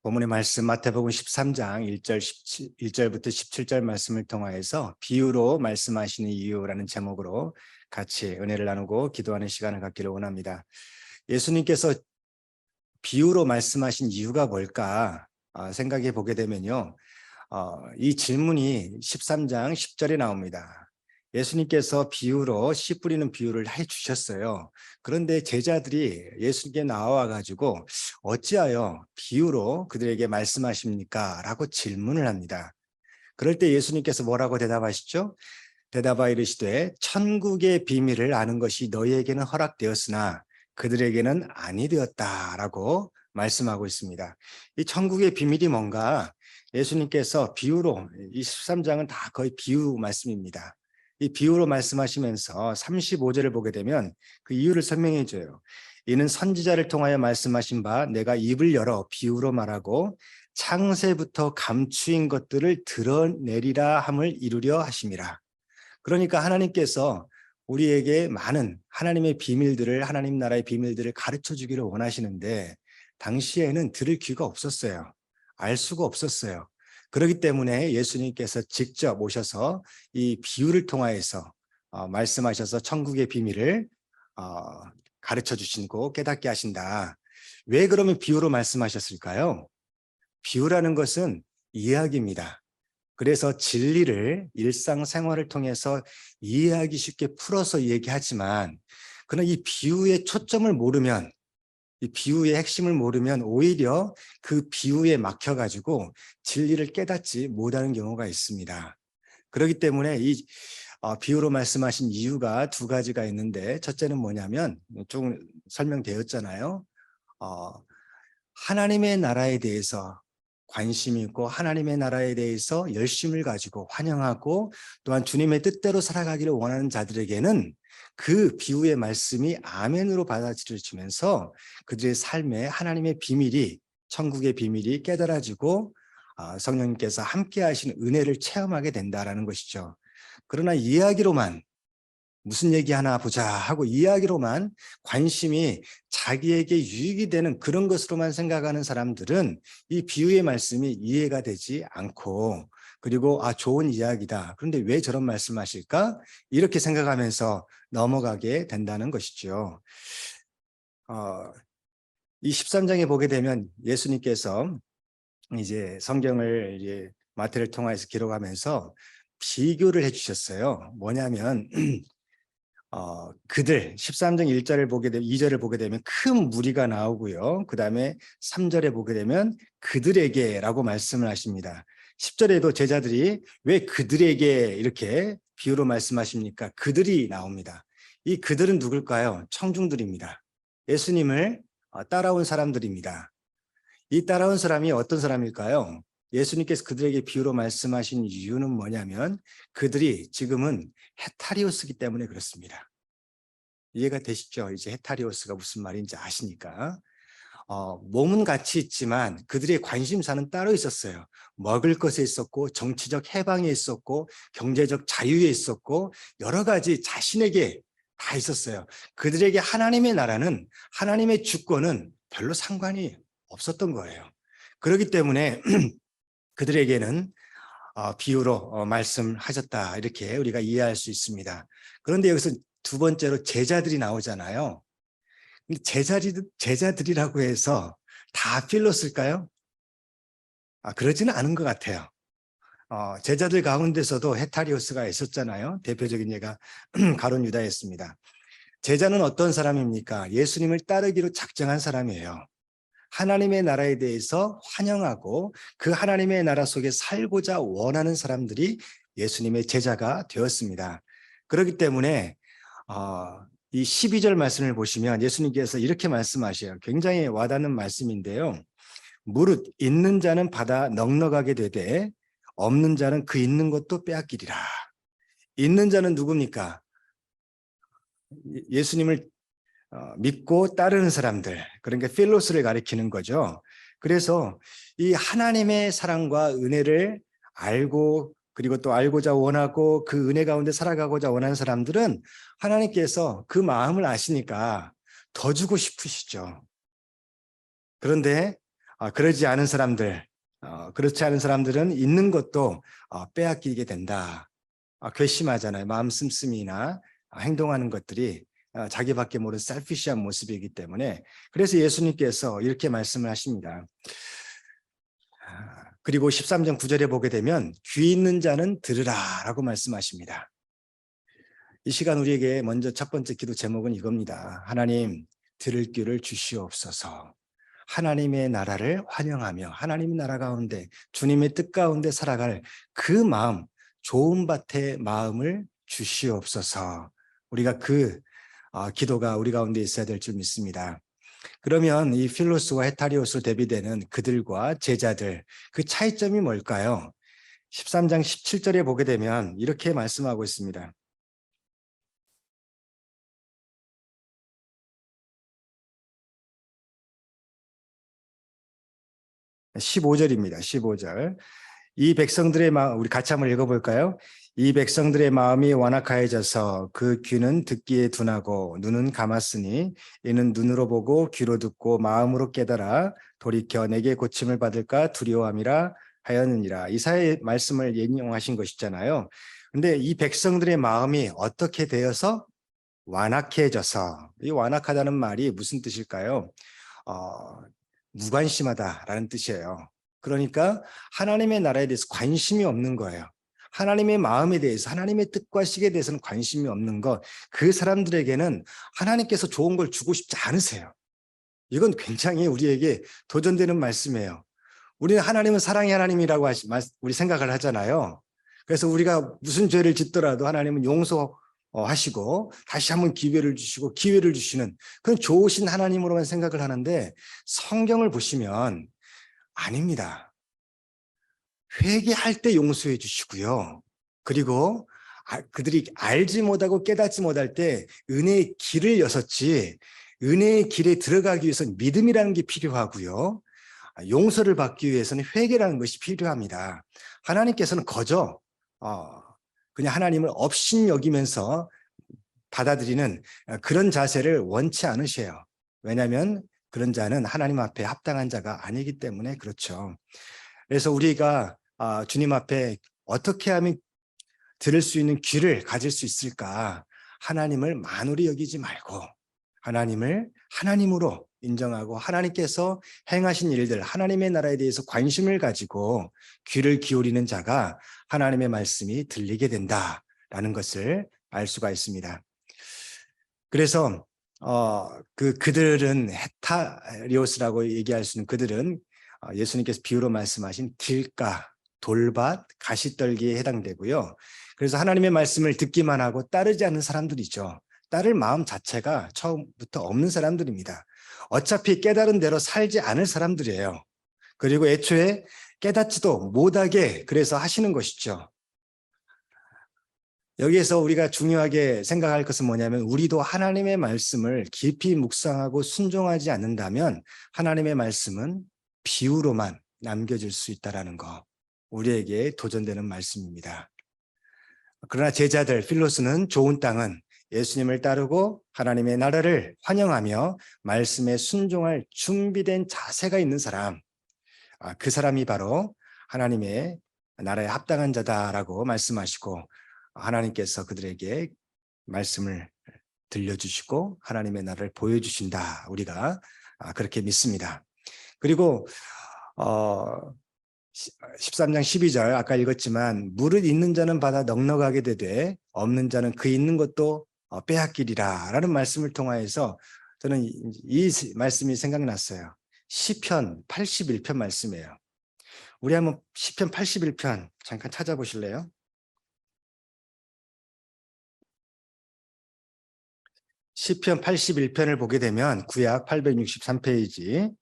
본문의 말씀 마태복음 13장 1절부터 17절 말씀을 통하여서 비유로 말씀하시는 이유라는 제목으로 같이 은혜를 나누고 기도하는 시간을 갖기를 원합니다. 예수님께서 비유로 말씀하신 이유가 뭘까 생각해 보게 되면요. 이 질문이 13장 10절에 나옵니다. 예수님께서 비유로 씨 뿌리는 비유를 해주셨어요. 그런데 제자들이 예수님께 나와 가지고 어찌하여 비유로 그들에게 말씀하십니까? 라고 질문을 합니다. 그럴 때 예수님께서 뭐라고 대답하시죠? 대답하여 이르시되 천국의 비밀을 아는 것이 너희에게는 허락되었으나 그들에게는 아니 되었다라고 말씀하고 있습니다. 이 천국의 비밀이 뭔가 예수님께서 비유로 이 13장은 다 거의 비유 말씀입니다. 이 비유로 말씀하시면서 35절을 보게 되면 그 이유를 설명해 줘요. 이는 선지자를 통하여 말씀하신 바 내가 입을 열어 비유로 말하고 창세부터 감추인 것들을 드러내리라 함을 이루려 하심이라. 그러니까 하나님께서 우리에게 많은 하나님의 비밀들을, 하나님 나라의 비밀들을 가르쳐 주기를 원하시는데 당시에는 들을 귀가 없었어요. 알 수가 없었어요. 그렇기 때문에 예수님께서 직접 오셔서 이 비유를 통하여서 말씀하셔서 천국의 비밀을 가르쳐 주시고 깨닫게 하신다. 왜 그러면 비유로 말씀하셨을까요? 비유라는 것은 이야기입니다. 그래서 진리를 일상생활을 통해서 이해하기 쉽게 풀어서 얘기하지만 그러나 이 비유의 초점을 모르면, 이 비유의 핵심을 모르면 오히려 그 비유에 막혀가지고 진리를 깨닫지 못하는 경우가 있습니다. 그렇기 때문에 이 비유로 말씀하신 이유가 두 가지가 있는데, 첫째는 뭐냐면 조금 설명되었잖아요. 하나님의 나라에 대해서 관심이 있고 하나님의 나라에 대해서 열심을 가지고 환영하고 또한 주님의 뜻대로 살아가기를 원하는 자들에게는 그 비유의 말씀이 아멘으로 받아들여지면서 그들의 삶에 하나님의 비밀이, 천국의 비밀이 깨달아지고 성령님께서 함께 하시는 은혜를 체험하게 된다는 것이죠. 그러나 이야기로만 무슨 얘기 하나 보자 하고 이야기로만 관심이 자기에게 유익이 되는 그런 것으로만 생각하는 사람들은 이 비유의 말씀이 이해가 되지 않고, 그리고 좋은 이야기다. 그런데 왜 저런 말씀하실까? 이렇게 생각하면서 넘어가게 된다는 것이죠. 이 13장에 보게 되면 예수님께서 이제 성경을 이제 마태를 통해서 기록하면서 비교를 해주셨어요. 뭐냐면 그들 13장 1절을 보게 되면 2절을 보게 되면 큰 무리가 나오고요. 그 다음에 3절에 보게 되면 그들에게라고 말씀을 하십니다. 10절에도 제자들이 왜 그들에게 이렇게 비유로 말씀하십니까? 그들이 나옵니다. 이 그들은 누굴까요? 청중들입니다. 예수님을 따라온 사람들입니다. 이 따라온 사람이 어떤 사람일까요? 예수님께서 그들에게 비유로 말씀하신 이유는 뭐냐면 그들이 지금은 헤타리오스이기 때문에 그렇습니다. 이해가 되시죠? 이제 헤타리오스가 무슨 말인지 아시니까. 몸은 같이 있지만 그들의 관심사는 따로 있었어요. 먹을 것에 있었고 정치적 해방에 있었고 경제적 자유에 있었고 여러 가지 자신에게 다 있었어요. 그들에게 하나님의 나라는, 하나님의 주권은 별로 상관이 없었던 거예요. 그렇기 때문에 그들에게는 비유로 말씀하셨다, 이렇게 우리가 이해할 수 있습니다. 그런데 여기서 두 번째로 제자들이 나오잖아요. 제자들이라고 해서 다 필로스일까요? 그러지는 않은 것 같아요. 제자들 가운데서도 헤타리오스가 있었잖아요. 대표적인 예가 가룟 유다였습니다. 제자는 어떤 사람입니까? 예수님을 따르기로 작정한 사람이에요. 하나님의 나라에 대해서 환영하고 그 하나님의 나라 속에 살고자 원하는 사람들이 예수님의 제자가 되었습니다. 그렇기 때문에 이 12절 말씀을 보시면 예수님께서 이렇게 말씀하셔요. 굉장히 와닿는 말씀인데요. 무릇 있는 자는 받아 넉넉하게 되되 없는 자는 그 있는 것도 빼앗기리라. 있는 자는 누굽니까? 예수님을 믿고 따르는 사람들, 그러니까 필로스를 가리키는 거죠. 그래서 이 하나님의 사랑과 은혜를 알고, 그리고 또 알고자 원하고 그 은혜 가운데 살아가고자 원하는 사람들은 하나님께서 그 마음을 아시니까 더 주고 싶으시죠. 그런데 그러지 않은 사람들, 그렇지 않은 사람들은 있는 것도 빼앗기게 된다. 괘씸하잖아요. 마음 씀씀이나 행동하는 것들이 자기밖에 모르는 셀피시한 모습이기 때문에 그래서 예수님께서 이렇게 말씀을 하십니다. 그리고 13장 9절에 보게 되면 귀 있는 자는 들으라라고 말씀하십니다. 이 시간 우리에게 먼저 첫 번째 기도 제목은 이겁니다. 하나님, 들을 귀를 주시옵소서. 하나님의 나라를 환영하며 하나님의 나라 가운데 주님의 뜻 가운데 살아갈 그 마음, 좋은 밭의 마음을 주시옵소서. 우리가 그 기도가 우리 가운데 있어야 될 줄 믿습니다. 그러면 이 필로스와 헤타리오스로 대비되는 그들과 제자들, 그 차이점이 뭘까요? 13장 17절에 보게 되면 이렇게 말씀하고 있습니다. 15절입니다. 15절. 이 백성들의 마음, 우리 같이 한번 읽어볼까요? 이 백성들의 마음이 완악하여져서 그 귀는 듣기에 둔하고 눈은 감았으니 이는 눈으로 보고 귀로 듣고 마음으로 깨달아 돌이켜 내게 고침을 받을까 두려워함이라 하였느니라. 이사야의 말씀을 인용하신 것이잖아요. 근데 이 백성들의 마음이 어떻게 되어서 완악해져서, 이 완악하다는 말이 무슨 뜻일까요? 무관심하다라는 뜻이에요. 그러니까 하나님의 나라에 대해서 관심이 없는 거예요. 하나님의 마음에 대해서, 하나님의 뜻과 식에 대해서는 관심이 없는 것, 그 사람들에게는 하나님께서 좋은 걸 주고 싶지 않으세요. 이건 굉장히 우리에게 도전되는 말씀이에요. 우리는 하나님은 사랑의 하나님이라고 우리 생각을 하잖아요. 그래서 우리가 무슨 죄를 짓더라도 하나님은 용서하시고 다시 한번 기회를 주시고 기회를 주시는 그런 좋으신 하나님으로만 생각을 하는데 성경을 보시면 아닙니다. 회개할 때 용서해 주시고요. 그리고 그들이 알지 못하고 깨닫지 못할 때 은혜의 길을 여섰지 은혜의 길에 들어가기 위해서는 믿음이라는 게 필요하고요. 용서를 받기 위해서는 회개라는 것이 필요합니다. 하나님께서는 거저 그냥 하나님을 업신여기면서 받아들이는 그런 자세를 원치 않으셔요. 왜냐하면 그런 자는 하나님 앞에 합당한 자가 아니기 때문에 그렇죠. 그래서 우리가 주님 앞에 어떻게 하면 들을 수 있는 귀를 가질 수 있을까? 하나님을 만으로 여기지 말고 하나님을 하나님으로 인정하고 하나님께서 행하신 일들, 하나님의 나라에 대해서 관심을 가지고 귀를 기울이는 자가 하나님의 말씀이 들리게 된다라는 것을 알 수가 있습니다. 그래서 그들은 헤타리오스라고 얘기할 수 있는 그들은 예수님께서 비유로 말씀하신 길가, 돌밭, 가시떨기에 해당되고요. 그래서 하나님의 말씀을 듣기만 하고 따르지 않는 사람들이죠. 따를 마음 자체가 처음부터 없는 사람들입니다. 어차피 깨달은 대로 살지 않을 사람들이에요. 그리고 애초에 깨닫지도 못하게 그래서 하시는 것이죠. 여기에서 우리가 중요하게 생각할 것은 뭐냐면 우리도 하나님의 말씀을 깊이 묵상하고 순종하지 않는다면 하나님의 말씀은 비유로만 남겨질 수 있다는 거, 우리에게 도전되는 말씀입니다. 그러나 제자들 필로스는 좋은 땅은 예수님을 따르고 하나님의 나라를 환영하며 말씀에 순종할 준비된 자세가 있는 사람, 그 사람이 바로 하나님의 나라에 합당한 자다라고 말씀하시고 하나님께서 그들에게 말씀을 들려주시고 하나님의 나라를 보여주신다. 우리가 그렇게 믿습니다. 그리고 13장 12절 아까 읽었지만 무릇 있는 자는 받아 넉넉하게 되되 없는 자는 그 있는 것도 빼앗기리라 라는 말씀을 통하여서 저는 이 말씀이 생각났어요. 시편 81편 말씀이에요. 우리 한번 시편 81편 잠깐 찾아보실래요? 시편 81편을 보게 되면 구약 863페이지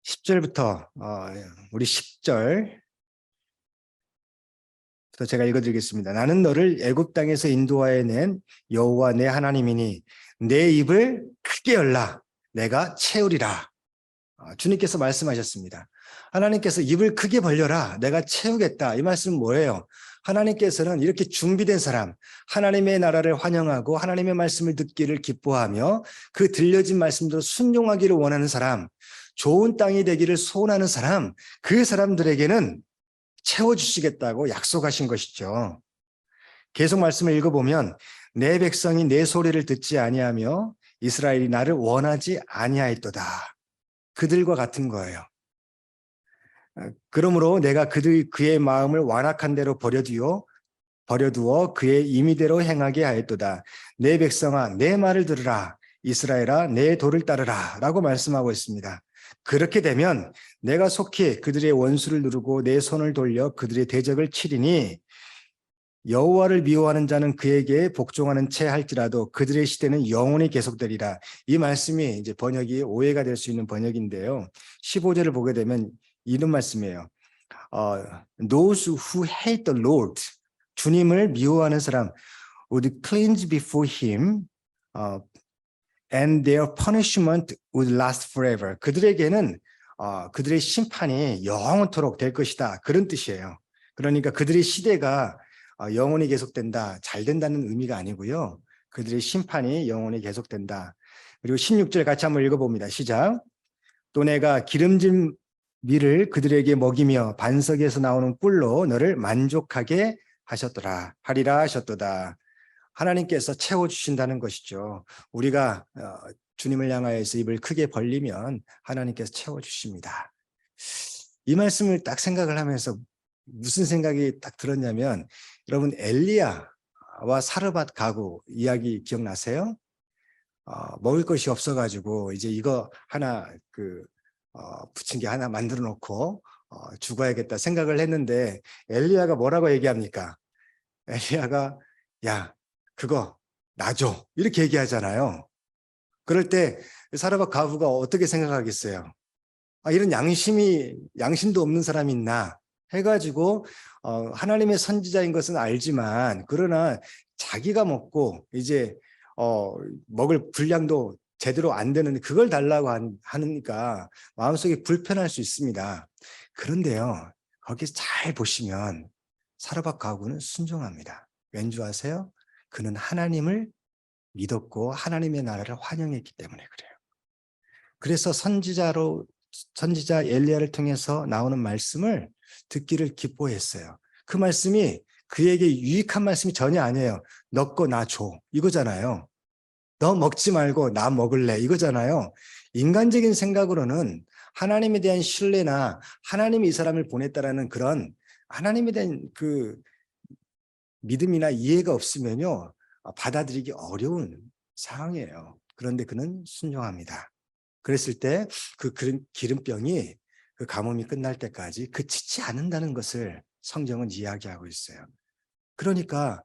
10절부터 우리 10절 제가 읽어드리겠습니다. 나는 너를 애굽 땅에서 인도하여 낸 여호와 내 하나님이니 내 입을 크게 열라 내가 채우리라. 주님께서 말씀하셨습니다. 하나님께서 입을 크게 벌려라 내가 채우겠다. 이 말씀은 뭐예요? 하나님께서는 이렇게 준비된 사람, 하나님의 나라를 환영하고 하나님의 말씀을 듣기를 기뻐하며 그 들려진 말씀대로 순종하기를 원하는 사람, 좋은 땅이 되기를 소원하는 사람, 그 사람들에게는 채워주시겠다고 약속하신 것이죠. 계속 말씀을 읽어보면 내 백성이 내 소리를 듣지 아니하며 이스라엘이 나를 원하지 아니하였도다. 그들과 같은 거예요. 그러므로 내가 그의 마음을 완악한 대로 버려두어 그의 임의대로 행하게 하였도다. 내 백성아 내 말을 들으라. 이스라엘아 내 도를 따르라 라고 말씀하고 있습니다. 그렇게 되면 내가 속히 그들의 원수를 누르고 내 손을 돌려 그들의 대적을 치리니 여호와를 미워하는 자는 그에게 복종하는 채 할지라도 그들의 시대는 영원히 계속되리라. 이 말씀이 이제 번역이 오해가 될 수 있는 번역인데요. 15절을 보게 되면 이런 말씀이에요. Those who hate the Lord, 주님을 미워하는 사람, would cleanse before him, and their punishment would last forever. 그들에게는 그들의 심판이 영원토록 될 것이다. 그런 뜻이에요. 그러니까 그들의 시대가 영원히 계속된다, 잘 된다는 의미가 아니고요. 그들의 심판이 영원히 계속된다. 그리고 16절 같이 한번 읽어봅니다. 시작. 또 내가 기름진 밀을 그들에게 먹이며 반석에서 나오는 꿀로 너를 만족하게 하리라 하셨도다. 하나님께서 채워주신다는 것이죠. 우리가 주님을 향하여서 입을 크게 벌리면 하나님께서 채워주십니다. 이 말씀을 딱 생각을 하면서 무슨 생각이 딱 들었냐면, 여러분 엘리야와 사르밧 가구 이야기 기억나세요? 먹을 것이 없어가지고 이제 이거 하나 부침개 하나 만들어 놓고 죽어야겠다 생각을 했는데 엘리야가 뭐라고 얘기합니까? 엘리야가 야 그거 놔줘 이렇게 얘기하잖아요. 그럴 때 사르밧 가부가 어떻게 생각하겠어요? 이런 양심도 없는 사람이 있나 해가지고 하나님의 선지자인 것은 알지만 그러나 자기가 먹고 이제 먹을 분량도 제대로 안 되는데 그걸 달라고 하니까 마음속에 불편할 수 있습니다. 그런데요, 거기서 잘 보시면 사르밧 가구는 순종합니다. 왠지 아세요? 그는 하나님을 믿었고 하나님의 나라를 환영했기 때문에 그래요. 그래서 선지자 엘리야를 통해서 나오는 말씀을 듣기를 기뻐했어요. 그 말씀이 그에게 유익한 말씀이 전혀 아니에요. 너 거 나 줘 이거잖아요. 너 먹지 말고 나 먹을래 이거잖아요. 인간적인 생각으로는 하나님에 대한 신뢰나 하나님이 이 사람을 보냈다라는 그런 하나님에 대한 그 믿음이나 이해가 없으면요 받아들이기 어려운 상황이에요. 그런데 그는 순종합니다. 그랬을 때 그 기름병이 그 가뭄이 끝날 때까지 그치지 않는다는 것을 성경은 이야기하고 있어요. 그러니까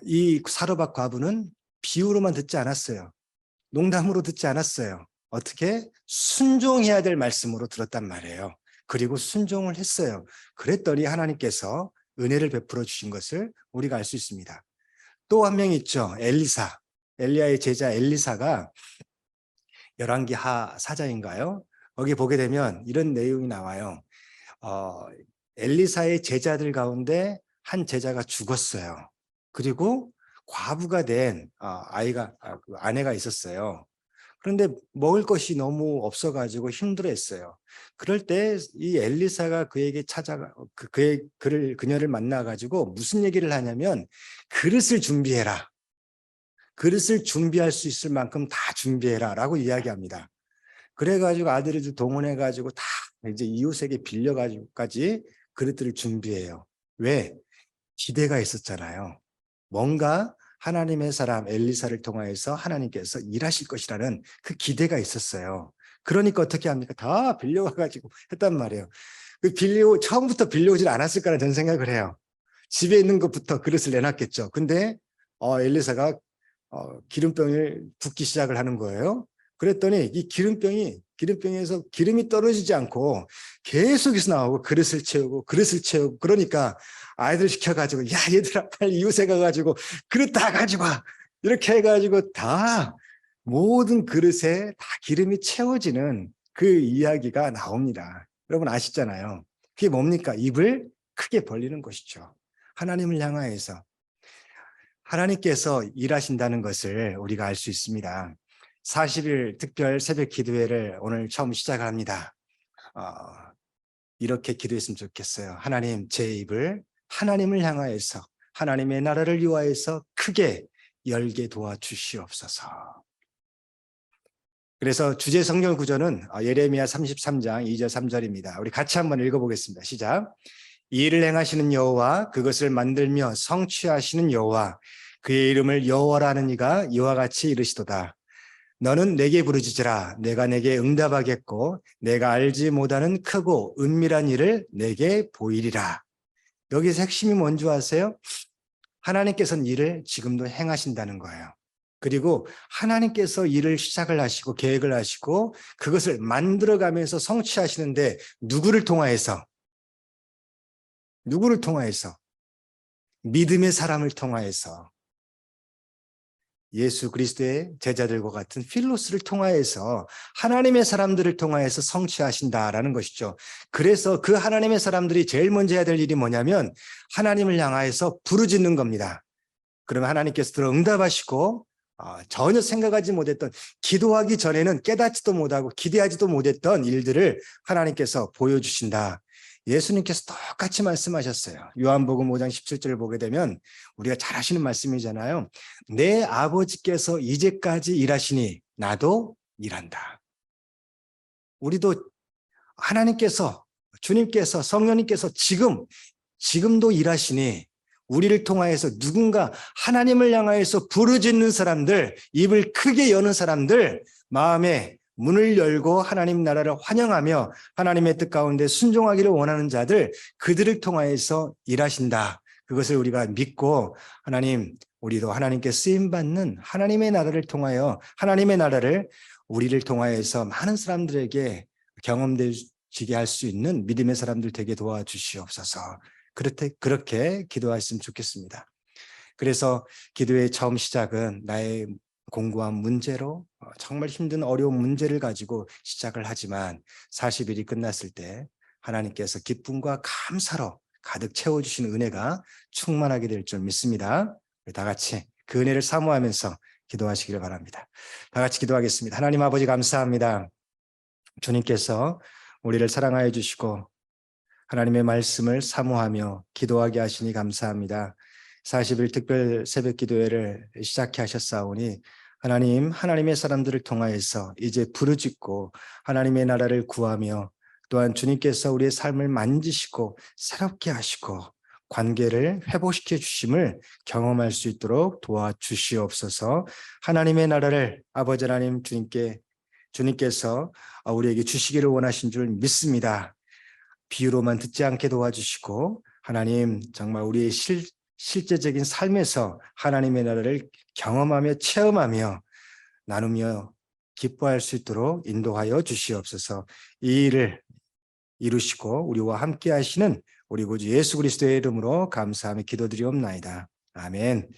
이 사르밧 과부는 비유로만 듣지 않았어요. 농담으로 듣지 않았어요. 어떻게? 순종해야 될 말씀으로 들었단 말이에요. 그리고 순종을 했어요. 그랬더니 하나님께서 은혜를 베풀어 주신 것을 우리가 알 수 있습니다. 또 한 명 있죠. 엘리사. 엘리야의 제자 엘리사가 열왕기하 4장인가요? 거기 보게 되면 이런 내용이 나와요. 엘리사의 제자들 가운데 한 제자가 죽었어요. 그리고 과부가 된 아내가 있었어요. 그런데 먹을 것이 너무 없어가지고 힘들어했어요. 그럴 때 이 엘리사가 그에게 그녀를 만나가지고 무슨 얘기를 하냐면 그릇을 준비해라. 그릇을 준비할 수 있을 만큼 다 준비해라 라고 이야기합니다. 그래가지고 아들을 동원해가지고 다 이제 이웃에게 빌려가지고까지 그릇들을 준비해요. 왜? 기대가 있었잖아요. 뭔가 하나님의 사람 엘리사를 통하여서 하나님께서 일하실 것이라는 그 기대가 있었어요. 그러니까 어떻게 합니까? 다 빌려가가지고 했단 말이에요. 처음부터 빌려오질 않았을 거라 저는 생각을 해요. 집에 있는 것부터 그릇을 내놨겠죠. 근데 엘리사가 기름병을 붓기 시작을 하는 거예요. 그랬더니 이 기름병에서 기름이 떨어지지 않고 계속해서 나오고 그릇을 채우고 그러니까 아이들 시켜가지고 야 얘들아 빨리 이웃에 가가지고 그릇 다 가지고 와 이렇게 해가지고 다 모든 그릇에 다 기름이 채워지는 그 이야기가 나옵니다. 여러분 아시잖아요. 그게 뭡니까? 입을 크게 벌리는 것이죠. 하나님을 향하여서 하나님께서 일하신다는 것을 우리가 알 수 있습니다. 40일 특별 새벽 기도회를 오늘 처음 시작합니다. 이렇게 기도했으면 좋겠어요. 하나님, 제 입을 하나님을 향하여서 하나님의 나라를 위하여서 크게 열게 도와주시옵소서. 그래서 주제 성경 구절은 예레미야 33장 2절 3절입니다. 우리 같이 한번 읽어보겠습니다. 시작. 이 일을 행하시는 여호와, 그것을 만들며 성취하시는 여호와, 그의 이름을 여호와라는 이가 이와 같이 이르시도다. 너는 내게 부르짖으라. 내가 내게 응답하겠고 내가 알지 못하는 크고 은밀한 일을 내게 보이리라. 여기서 핵심이 뭔지 아세요? 하나님께서는 일을 지금도 행하신다는 거예요. 그리고 하나님께서 일을 시작을 하시고 계획을 하시고 그것을 만들어가면서 성취하시는데 누구를 통하여서? 믿음의 사람을 통하여서, 예수 그리스도의 제자들과 같은 필로스를 통하여서 하나님의 사람들을 통하여서 성취하신다라는 것이죠. 그래서 그 하나님의 사람들이 제일 먼저 해야 될 일이 뭐냐면 하나님을 향하여서 부르짖는 겁니다. 그러면 하나님께서 들어 응답하시고 전혀 생각하지 못했던, 기도하기 전에는 깨닫지도 못하고 기대하지도 못했던 일들을 하나님께서 보여주신다. 예수님께서 똑같이 말씀하셨어요. 요한복음 5장 17절을 보게 되면 우리가 잘 아시는 말씀이잖아요. 내 아버지께서 이제까지 일하시니 나도 일한다. 우리도 하나님께서, 주님께서, 성령님께서 지금도 일하시니 우리를 통하여서 누군가 하나님을 향하여서 부르짖는 사람들, 입을 크게 여는 사람들, 마음에 문을 열고 하나님 나라를 환영하며 하나님의 뜻 가운데 순종하기를 원하는 자들, 그들을 통하여서 일하신다. 그것을 우리가 믿고 하나님, 우리도 하나님께 쓰임받는 하나님의 나라를 통하여 하나님의 나라를 우리를 통하여서 많은 사람들에게 경험되게 할 수 있는 믿음의 사람들 되게 도와주시옵소서. 그렇게 기도하셨으면 좋겠습니다. 그래서 기도의 처음 시작은 나의 공고한 문제로, 정말 힘든 어려운 문제를 가지고 시작을 하지만 40일이 끝났을 때 하나님께서 기쁨과 감사로 가득 채워주시는 은혜가 충만하게 될 줄 믿습니다. 다 같이 그 은혜를 사모하면서 기도하시기를 바랍니다. 다 같이 기도하겠습니다. 하나님 아버지, 감사합니다. 주님께서 우리를 사랑하여 주시고 하나님의 말씀을 사모하며 기도하게 하시니 감사합니다. 40일 특별 새벽 기도회를 시작해 하셨사오니 하나님, 하나님의 사람들을 통하여서 이제 부르짖고 하나님의 나라를 구하며 또한 주님께서 우리의 삶을 만지시고 새롭게 하시고 관계를 회복시켜 주심을 경험할 수 있도록 도와주시옵소서. 하나님의 나라를 아버지 하나님 주님께서 우리에게 주시기를 원하신 줄 믿습니다. 비유로만 듣지 않게 도와주시고 하나님, 정말 우리의 실제적인 삶에서 하나님의 나라를 경험하며 체험하며 나누며 기뻐할 수 있도록 인도하여 주시옵소서. 이 일을 이루시고 우리와 함께 하시는 우리 구주 예수 그리스도의 이름으로 감사하며 기도드리옵나이다. 아멘.